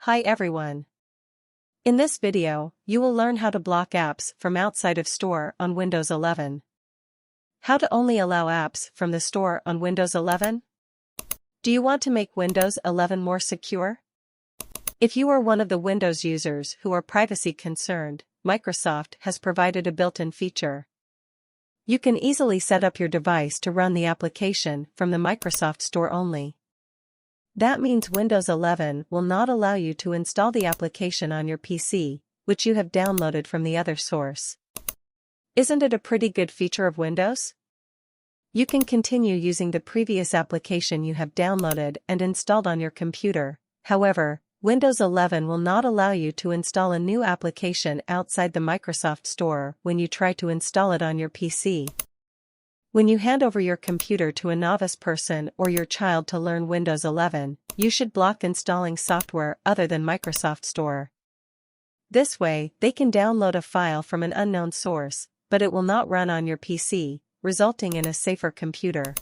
Hi everyone. In this video, you will learn how to block apps from outside of store on Windows 11. How to only allow apps from the store on Windows 11? Do you want to make Windows 11 more secure? If you are one of the Windows users who are privacy concerned, Microsoft has provided a built-in feature. You can easily set up your device to run the application from the Microsoft Store only. That means Windows 11 will not allow you to install the application on your PC, which you have downloaded from the other source. Isn't it a pretty good feature of Windows? You can continue using the previous application you have downloaded and installed on your computer. However, Windows 11 will not allow you to install a new application outside the Microsoft Store when you try to install it on your PC. When you hand over your computer to a novice person or your child to learn Windows 11, you should block installing software other than Microsoft Store. This way, they can download a file from an unknown source, but it will not run on your PC, resulting in a safer computer.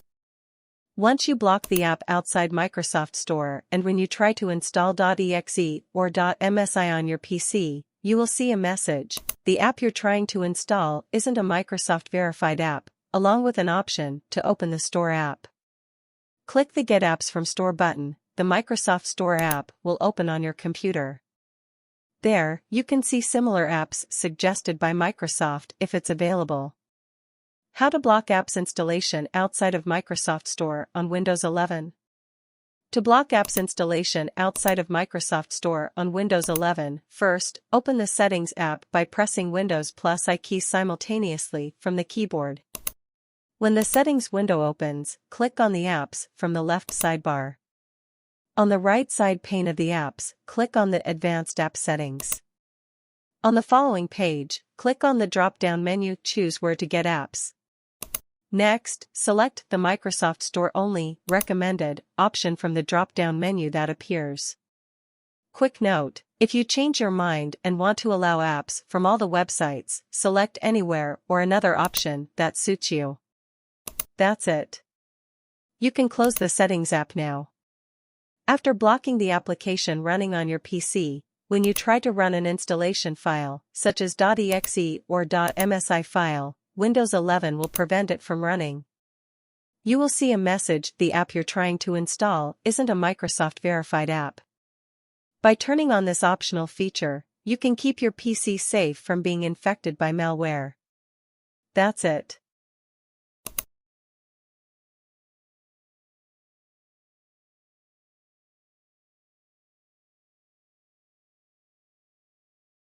Once you block the app outside Microsoft Store and when you try to install .exe or .msi on your PC, you will see a message: the app you're trying to install isn't a Microsoft verified app, along with an option to open the Store app. Click the Get Apps from Store button. The Microsoft Store app will open on your computer. There, you can see similar apps suggested by Microsoft if it's available. How to block apps installation outside of Microsoft Store on Windows 11. To block apps installation outside of Microsoft Store on Windows 11, first, open the Settings app by pressing Windows+I keys simultaneously from the keyboard. When the Settings window opens, click on the Apps from the left sidebar. On the right side pane of the apps, click on the Advanced App Settings. On the following page, click on the drop-down menu, choose Where to Get Apps. Next, select the Microsoft Store Only Recommended option from the drop-down menu that appears. Quick note: if you change your mind and want to allow apps from all the websites, select Anywhere or another option that suits you. That's it. You can close the Settings app now. After blocking the application running on your PC, when you try to run an installation file, such as .exe or .msi file, Windows 11 will prevent it from running. You will see a message: the app you're trying to install isn't a Microsoft verified app. By turning on this optional feature, you can keep your PC safe from being infected by malware. That's it.